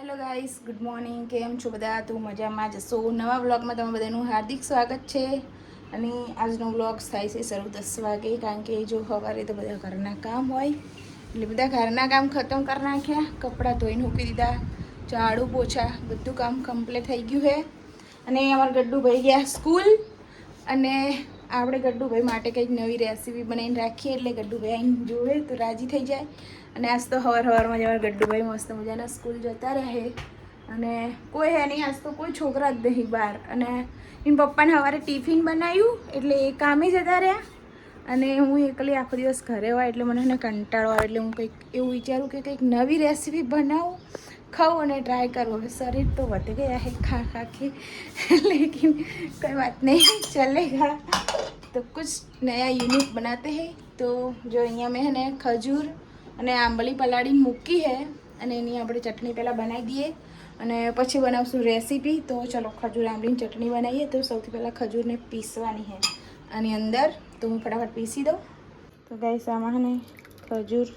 Hello guys, good morning. કેમ છો બધા? તો મજામાં જશો. નવા વ્લોગમાં તમારું બધાનું હાર્દિક સ્વાગત છે. અને આજનો વ્લોગ થાય છે શરૂ 10 વાગે, કારણ કે જો સવારે તો બધા ઘરના કામ હોય એટલે બધા ઘરના કામ ખતમ કરી નાખ્યા. કપડાં ધોઈને મૂકી દીધા, ઝાડુ પોછા બધું કામ કમ્પ્લીટ થઈ ગયું છે. અને અમારા ગડ્ડુભાઈ ગયા સ્કૂલ, અને આપણે ગડ્ડુભાઈ માટે કંઈક નવી રેસીપી બનાવીને રાખીએ એટલે ગડ્ડુભાઈ આવીને જોવે તો રાજી થઈ જાય. અને આજ તો સવારમાં જ અમારા ગડ્ડુભાઈ મસ્ત મજાના સ્કૂલ જતા રહે, અને કોઈ હે નહીં આજ તો, કોઈ છોકરા જ નહીં બહાર. અને એના પપ્પાને સવારે ટિફિન બનાવ્યું એટલે એ કામે જતા રહ્યા, અને હું એકલી આખો દિવસ ઘરે હોય એટલે મને એને કંટાળો આવે. એટલે હું કંઈક એવું વિચારું કે કંઈક નવી રેસીપી બનાવું, ખાऊं અને ટ્રાય કरूँ. હવે शरीर तो बढ़ गया है खा खा के, लेकिन कोई बात नहीं, चलेगा. तो कुछ नया यूनिक बनाते हैं. तो जो અહીંયા મેં है ने खजूर અને આંબલી પલાળીને મૂકી છે, અને એની આપણે ચટણી પહેલાં બનાવી દઈએ અને પછી બનાવશું રેસીપી. તો ચલો ખજૂર આંબલીની ચટણી બનાવીએ. તો સૌથી પહેલાં ખજૂરને પીસવાની છે આની અંદર, તો હું ફટાફટ પીસી દઉં. તો ગાઈસ આમાં ને ખજૂર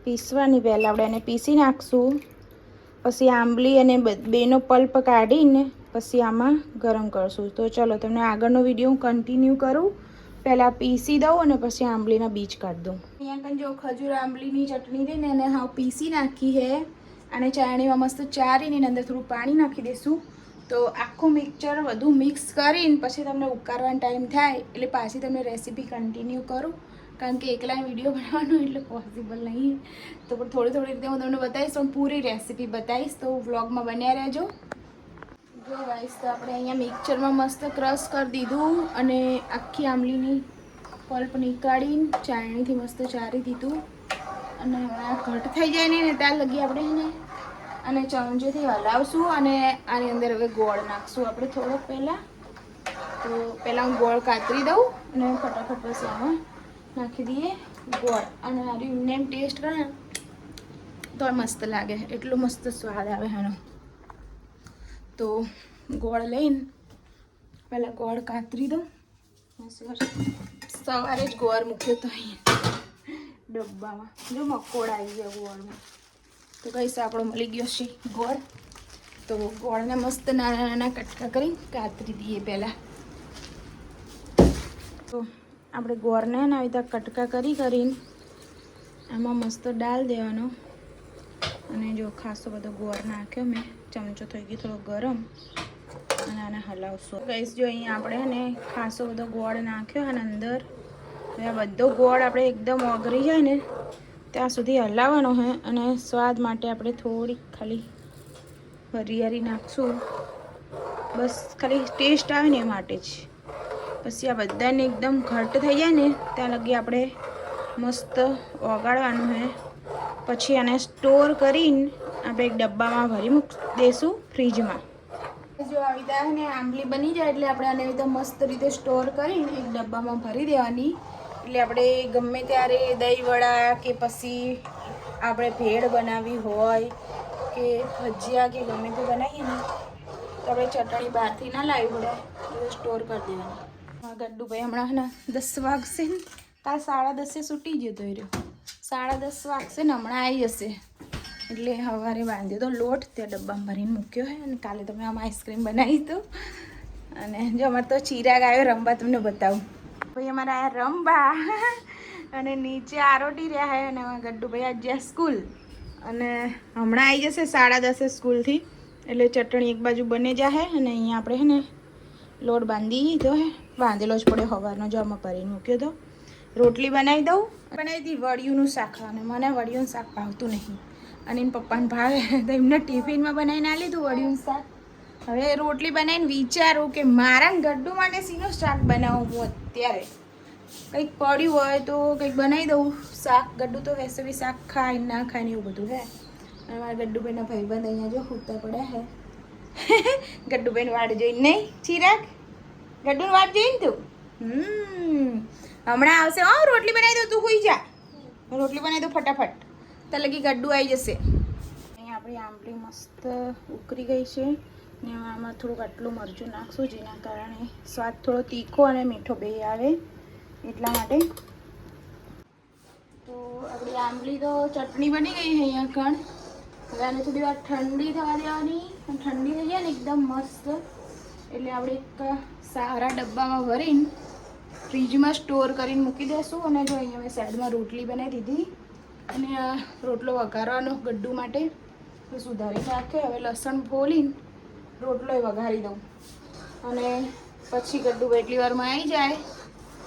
પીસવાની પહેલાં આપણે એને પીસી નાખશું, પછી આંબલી અને બેનો પલ્પ કાઢીને પછી આમાં ગરમ કરશું. તો ચલો તમને આગળનો વિડીયો હું કન્ટિન્યુ કરું. પહેલાં પીસી દઉં અને પછી આંબલીના બીજ કાઢી દઉં. અહીંયા કંઈ જો ખજૂર આંબલીની ચટણી રહીને એને હા પીસી નાખી છે, અને ચાણીમાં મસ્ત ચારીને એની અંદર થોડું પાણી નાખી દઈશું. તો આખું મિક્સચર બધું મિક્સ કરીને પછી તમને ઉકાળવાનો ટાઈમ થાય એટલે પાછી તમને રેસીપી કન્ટિન્યુ કરું, કારણ કે એકલા વિડીયો બનાવવાનો એટલે પોસિબલ નહીં. તો પણ થોડી રીતે હું તમને બતાવીશ, પણ પૂરી રેસીપી બતાવીશ. તો વ્લોગમાં બન્યા રહેજો. જો ગાઈસ, તો આપણે અહીંયા મિક્સચરમાં મસ્ત ક્રશ કરી દીધું, અને આખી આંબલીની પલ્પ નીકાળીને ચાળણીથી મસ્ત ચારી દીધું. અને આ ઘટ થઈ જાય ને ત્યાં લગી આપણે એને અને ચમચેથી હલાવશું. અને આની અંદર હવે ગોળ નાખશું આપણે થોડોક પહેલાં. તો પહેલાં હું ગોળ કાતરી દઉં અને ફટાફટ પછી આમાં નાખી દઈએ ગોળ. અને આરી નેમ ટેસ્ટ કરે તો મસ્ત લાગે, એટલો મસ્ત સ્વાદ આવે એનો. તો ગોળ લઈને પહેલાં ગોળ કાતરી દઉં. સવારે જ ગોળ મૂક્યો તો અહીંયા ડબ્બામાં, જો મકોડા આવી ગયા ગોળમાં. તો કઈશ આપણો મળી ગયો છે ગોળ. તો ગોળને મસ્ત નાના નાના કટકા કરી કાતરી દઈએ પહેલાં. તો આપણે ગોળને આવી રીતે કટકા કરીને આમાં મસ્ત ડાલ દેવાનો. અને જો ખાસો બધો ગોળ નાખ્યો મેં, ચમચો થઈ ગયો થોડો ગરમ, અને આને હલાવશું. ગઈશ જો અહીંયા આપણે ને ખાસો બધો ગોળ નાખ્યો અને અંદર આ બધો ગોળ આપણે એકદમ ઓગળી જાય ને ત્યાં સુધી હલાવવાનો છે. અને સ્વાદ માટે આપણે થોડીક ખાલી વરિયાળી નાખશું, બસ ખાલી ટેસ્ટ આવે ને એ માટે જ. પછી આ બધાને એકદમ ઘટ થઈ જાય ને ત્યાં લગી આપણે મસ્ત ઓગાળવાનું છે. પછી આને સ્ટોર કરીને આપણે એક ડબ્બામાં ભરી દઈશું ફ્રીજમાં. જો આવી રીતે ને આંબલી બની જાય એટલે આપણે આને રીતે મસ્ત રીતે સ્ટોર કરીને એક ડબ્બામાં ભરી દેવાની. એટલે આપણે ગમે ત્યારે દહીંવડા કે પછી આપણે ભેળ બનાવી હોય કે ભજીયા કે ગમે તે બનાવીએ ને તો આપણે ચટણી બહારથી ના લાવવી પડે, એટલે સ્ટોર કરી દેવાની. ગડ્ડુભાઈ હમણાં ને 10 વાગશે ને, કાલ 10:30 છૂટી જતો રહ્યો. 10:30 વાગશે ને હમણાં આવી જશે. એટલે સવારે બાંધ્યો તો લોટ, ત્યાં ડબ્બામાં ભરીને મૂક્યો છે. અને કાલે તમે આમાં આઈસ્ક્રીમ બનાવી તો. અને જો અમારે તો ચિરાગ આવ્યો રમવા, તમને બતાવું. ભાઈ અમારા આયા રમવા, અને નીચે આરોટી રહ્યા છે. અને અમારા ગડ્ડુભાઈ આજ જ્યાં સ્કૂલ, અને હમણાં આવી જશે 10:30 સ્કૂલથી. એટલે ચટણી એક બાજુ બને જાય. અને અહીંયા આપણે છે ને લોટ બાંધી દીધો હે, બાંધેલો જ પડે સવારનો, જો આમાં ભરીને મૂક્યો તો. રોટલી બનાવી દઉં. બનાવી હતી વડિયુંનું શાક, અને મને વડિયુંનું શાક ભાવતું નહીં, અને એના પપ્પાને ભાવે તો એમને ટિફિનમાં બનાવીને આ લીધું વડિયુંનું શાક. હવે રોટલી બનાવીને વિચારું કે મારા ગડ્ડુ માટે શીનું શાક બનાવું. હું અત્યારે કંઈક પડ્યું હોય તો કંઈક બનાવી દઉં શાક. ગડ્ડુ તો વૈસે બી શાક ખાય ના ખાય ને એવું બધું હે. અને મારા ગડ્ડુભાઈના ભાઈબંધ અહીંયા જો સૂતા પડ્યા હે. ગડ્ડુભાઈની વાટ જોઈને નહીં ચિરાગ? ગડ્ડુની વાટ જોઈને તું હમણાં આવશે. હો રોટલી બનાવી દઉં, તું સુઈ જા. રોટલી બનાવી દઉં ફટાફટ, તો લગી ગડ્ડુ આવી જશે. અહીંયા આપણી આંબલી મસ્ત ઉકળી ગઈ છે. ને આમાં થોડુંક આટલું મરચું નાખશું, જેના કારણે સ્વાદ થોડો તીખો અને મીઠો બે આવે એટલા માટે. તો આપણી આંબલી તો ચટણી બની ગઈ છે અહીંયા કણ. હવે આને થોડી વાર ઠંડી થવા દેવાની. ઠંડી થઈ જાય ને એકદમ મસ્ત એટલે આપણે એક સારા ડબ્બામાં ભરીને ફ્રીજમાં સ્ટોર કરીને મૂકી દઈશું. અને જો અહીંયા મેં સાઈડમાં રોટલી બનાવી દીધી અને આ રોટલો વઘારવાનો ગડ્ડુ માટે તો સુધારી નાખે. હવે લસણ ફોલીને રોટલો વઘારી દઉં અને પછી ગડ્ડુભાઈ એટલી વારમાં આવી જાય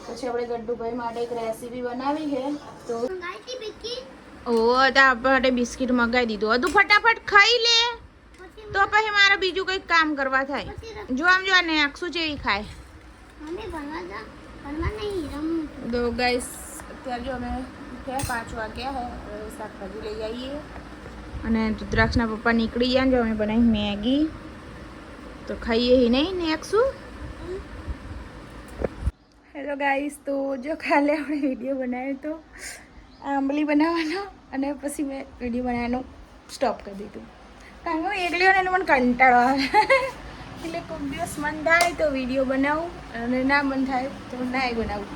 પછી આપણે ગડ્ડુભાઈ માટે એક રેસીપી બનાવી છે. તો આપણા માટે બિસ્કિટ મંગાવી દીધું હતું. ફટાફટ ખાઈ લે તો પછી મારે બીજું કંઈક કામ કરવા થાય. જો આમ જો ને આખું જેવી ખાય. તો ગાઈસ અત્યારે જો અમે ઉઠ્યા 5 વાગ્યા હે. શાકભાજી લઈ આવીએ અને રુદ્રાક્ષના પપ્પા નીકળી ગયા જો અમે બનાવી મેગી તો ખાઈએ ही નહીં ને આખું. હેલો ગાઈસ, તો જો કાલે આપણે વિડીયો બનાવ્યો તો આંબલી બનાવવાનો અને પછી મેં વિડીયો બનાવવાનું સ્ટોપ કરી દીધું કારણ કે હું એકલી હોય ને મને કંટાળો આવે એટલે કોઈક દિવસ મન થાય તો વિડીયો બનાવું અને ના મન થાય તો ના બનાવું.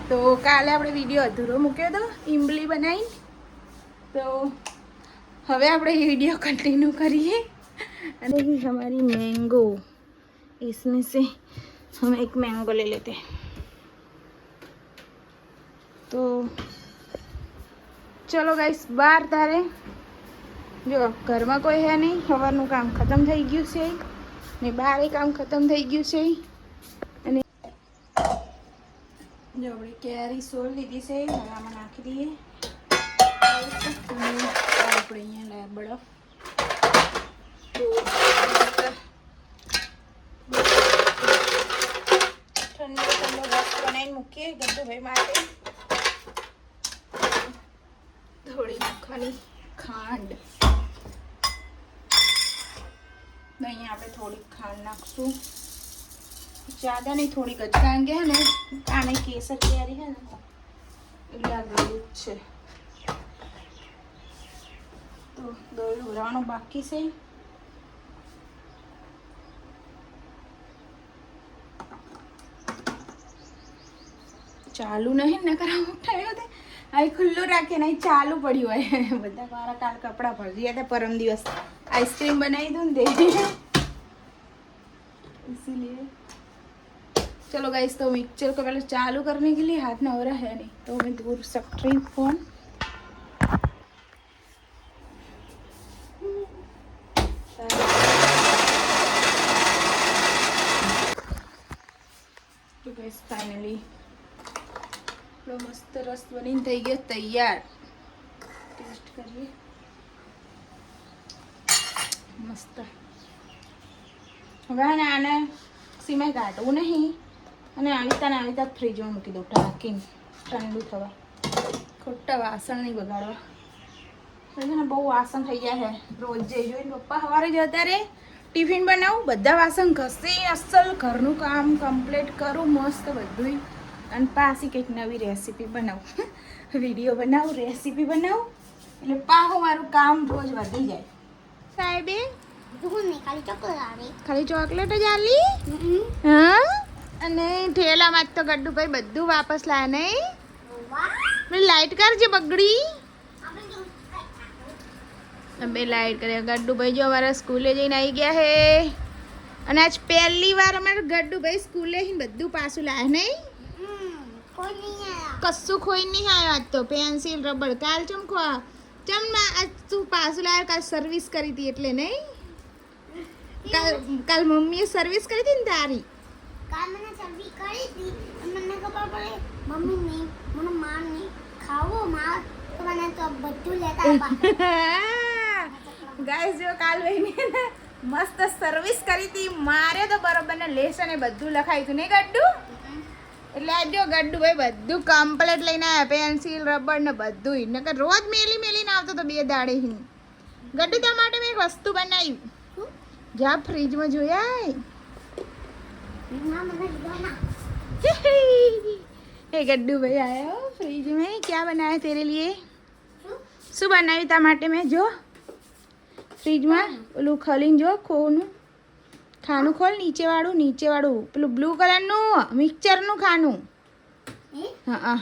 તો કાલે આપણે વિડીયો અધૂરો મૂક્યો હતો ઇમલી બનાવીને. તો હવે આપણે એ વિડીયો કન્ટિન્યू करिए. અને हमारी मैंगो इसमें से हम एक मैंगो ले लेते हैं. तो चलो गाइस बाहर तारे जो ઘરમાં કોઈ હે નહીં. સવારનું કામ ખતમ થઈ ગયું છે ને બહાર કામ ખતમ થઈ ગયું છે. અને જો આપણે કેરી સોલ લીધી છે આમાં નાખી દઈએ. આપણે અહીંયા લાયા બરફ ઠંડો ઠંડો રસ બનાવીને મૂકીએ ગડ્ડુભાઈ માટે. થોડી નાખવાની ખાંડ. અહીંયા આપણે થોડીક ખાંડ નાખશું. જ્યાદા નહીં થોડીક જ કારણ કે હે ને આને કેસર કેરી હે ને એટલે આ ગળ્યું જ છે. તો દોરી ઉરાવાનું બાકી છે. ચાલુ નહીં ને કરાવું થયો તે અહીં ખુલ્લું રાખીને અહીં ચાલુ પડ્યું હોય. બધા મારા કાલ કપડાં ભરી ગયા હતા પરમ દિવસ આઈસ્ક્રીમ બનાવી દઉં ને તે इसीलिए चलो गाइस तो मिक्सचर को पहले चालू करने के लिए हाथ में हो रहा है नहीं तो मैं दूर सकती हूँ फोन. तो गाइस फाइनली मस्त रस बनी થઈ ગયો તૈયાર. ટેસ્ટ કરીએ. મસ્ત. હવે આને સીમે કાઢવું નહીં અને આવી રીતના ફ્રીજમાં મૂકી દઉં ઢાંકીને ઠંડુ થવા. ખોટા વાસણ નહીં બગાડવા. ને બહુ વાસણ થઈ ગયા છે રોજ જોઈને પપ્પા સવારે જતા રે ટિફિન બનાવું બધા વાસણ ઘસી અસલ ઘરનું કામ કમ્પ્લીટ કરું મસ્ત બધું અને પાછી કંઈક નવી રેસીપી બનાવું. વિડીયો બનાવું રેસીપી બનાવું એટલે પાછું મારું કામ રોજ વધી જાય. સાહેબે ખાલી ચોકલેટ જ આલી. હા અને ઠેલામાં તો ગડ્ડુભાઈ બધું વાપસ લાયા નહીં. લાઈટ કરજે બગડી. બે લાઈટ કરે. ગડ્ડુભાઈ જો અમારા સ્કૂલે જઈને આવી ગયા હે અને આજ પહેલી વાર અમારા ગડ્ડુભાઈ સ્કૂલે બધું પાછું લાયા નહીં. કશું ખોઈ નહીં આવ્યો આજ તો. પેન્સિલ રબર કાલ ચમ આજ તું પાછું લાવ્યો. કાલ સર્વિસ કરી હતી એટલે નહીં. કાલ મમ્મીએ સર્વિસ કરી હતી ને તારી. કાલ મને સર્વિસ કરી હતી મને ખબર પડે મમ્મી મને માર નહીં ખાવો માર તો મને તો બધું લેતા ગાઈસ જો કાલ વહીને મસ્ત સર્વિસ કરી હતી. મારે તો બરોબર ને લેસન એ બધું લખાયું હતું નહીં ગડ્ડુ. એટલે આજ જો ગડ્ડુભાઈ બધું કમ્પ્લીટ લઈને આવ્યા. પેન્સિલ રબર ને બધું. નકર રોજ મેલીને આવતો તો 2 દાડે. ગડ્ડુ તારા માટે મેં એક વસ્તુ બનાવી. જા ફ્રીજમાં જોયા. એ ગड्डू भाई आया हो फ्रिज में. क्या बनाया तेरे लिए? શું બનાવ્યું તા માટે મેં જો ફ્રીજમાં ઓલું ખોલીને જો ખોનું ખાનું ખોલ. નીચે વાળું પેલું બ્લુ કલરનું મિક્સચરનું ખાનું. હા હા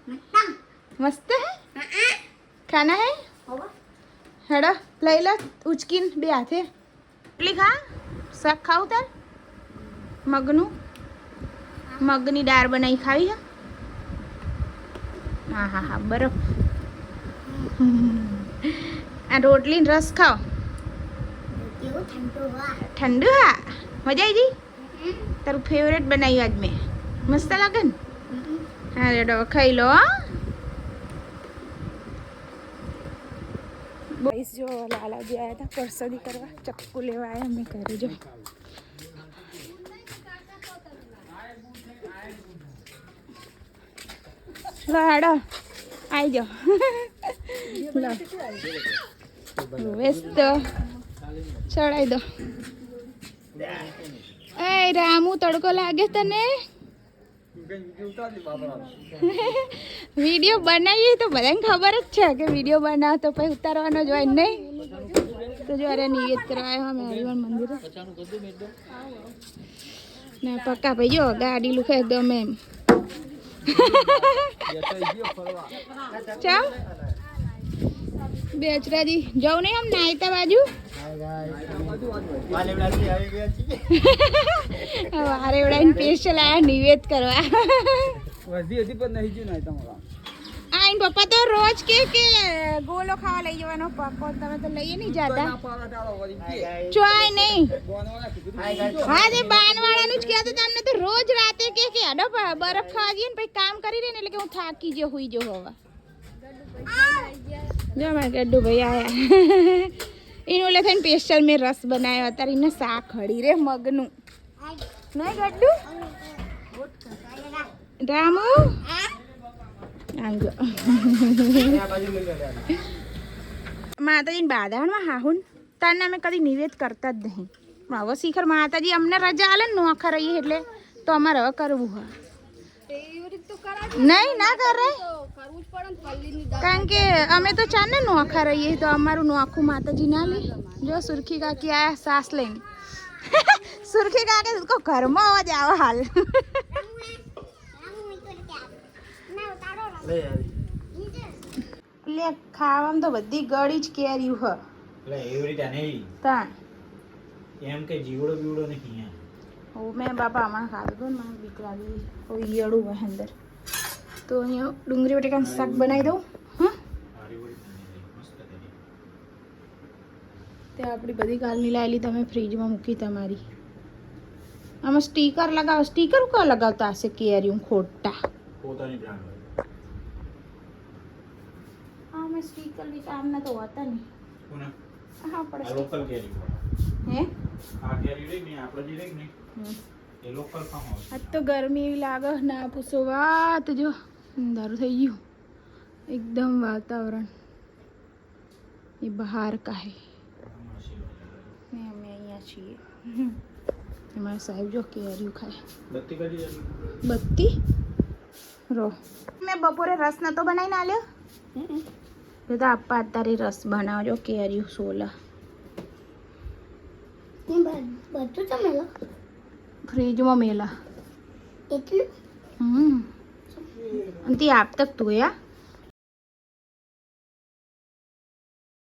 मस्त है खाना है हेडो लई ला उचकीन बे हाथे એટલી ખા શાક ખાવું તાર મગનું મગની દાળ બનાવી ખાવી છે હા હા હા બરફ આ રોટલી ને રસ ખાઓ ઠંડુ હા મજા આવી ગઈ તારું ફેવરેટ બનાવ્યું આજ મેં મસ્ત લાગે ને હા રેડો ખાઈ લો ગાઈસ જો લાલાજી આયા હતા પરસદી કરવા ચક્કુ લેવા આયા અમે ઘરે જો લો હેડો આવી જાઓ લો વેસ્ટ ચડાવી દો એ રામુ તડકો લાગે તને વિડીયો બનાવીએ તો બધાને ખબર જ છે કે વિડીયો બનાવો તો પછી ઉતારવાનો જ હોય નહીં તો જો અરે નિવેદ કરવા આવ્યો અમે હરિવન મંદિરે ના પક્કા ભાઈ જો ગાડી લુખે એકદમ એમ ચાલ બેચરાજી જાઉં નહીં આમ નાયતા બાજુ વારેવડાઈને સ્પેશિયલ આયા નિવેદ કરવા આઈન પપ્પા તો રોજ કે ગોલો ખાવા લઈ જવાનો પપ્પા તમે તો લઈએ નહીં જતા ચોય નહીં હા તે બાનવાળાનું જ કહેતો તમને તો રોજ રાતે કે હેડો બરફ ખાવા જઈએ ને પછી કામ કરી રહી ને એટલે કે હું થાકી જો હુઈ જો હવે જો મારા ગડ્ડુ ભાઈ આયા એનું એટલે થઈને સ્પેશિયલ મેં રસ બનાવ્યો અત્યારે એને શાક હળી રે મગનું નહીં ગડ્ડુ રામુ માતાજીને બાધાણમાં હાહુન તારને અમે કદી નિવેદ કરતા જ નહીં પણ હવે શિખર માતાજી અમને રજા આલે ને નોખા રહીએ એટલે તો અમારે હવે કરવું હોય નહીં ના કરે કારણ કે અમે તો ચાને નોખા રહીએ તો અમારું નોખું માતાજી ના લે જો સુરખી કાકી આયા સાસ લઈને સુરખી કાકી તો ઘરમાં અવાજ આવે હાલ લે ખાવામાં તો બધી ગળી જ કેર્યું હ એટલે એવી રીતે નહીં તાણ એમ કે જીવડો બીવડો નહીં ઓ મેં બાપા હમણાં ખાધું હતું ને મને બીક લાગી કોઈ ઈયળું હોય અંદર તો અહીંયા ડુંગળી બટેકાનું શાક બનાવી દઉં હા તે આપણી બધી કાલની લાયેલી તમે ફ્રીજમાં મૂકી તમારી આમાં સ્ટીકર લગાવો સ્ટીકર કોણ લગાવતા હશે કેરીયું ખોટા પોતાની બ્રાન્ડ હોય આમાં સ્ટીકર બી કામના તો હોતા નહીં કોના હા આ પડે લોકલ કેરી હે આ કેરી રહી ને આપણે જે રહી ને એ લોકલ કામ આવે આજ તો ગરમી એવી લાગે ના પૂછો વાત જો અંધારું થઈ ગયું એકદમ વાતાવરણ એ બહાર કા હે ને અમે અહીંયા છીએ અમારા સાહેબ જો કેરીયું ખાય બત્તી કરી જતી બત્તી રો મેં બપોરે રસ નતો બનાવીને આલ્યો તો આપા અત્યારે રસ બનાવજો કેરીયું સોલા બધું તમે લો ફ્રીજમાં મેલા એટલું અને તે આપ તક તું યા